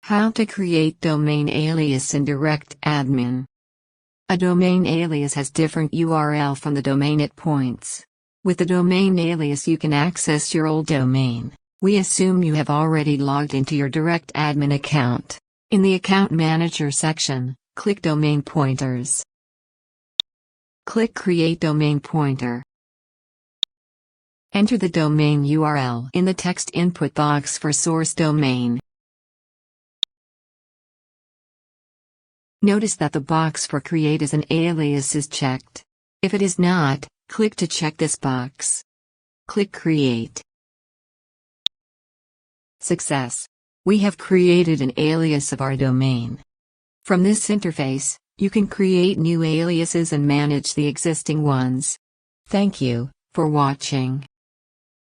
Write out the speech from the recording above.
How to create domain alias in DirectAdmin. A domain alias has different URL from the domain it points. With the domain alias you can access your old domain. We assume you have already logged into your DirectAdmin account. In the Account Manager section, click Domain Pointers. Click Create Domain Pointer. Enter the domain URL in the text input box for source domain. Notice that the box for Create as an alias is checked. If it is not, click to check this box. Click Create. Success! We have created an alias of our domain. From this interface, you can create new aliases and manage the existing ones. Thank you for watching.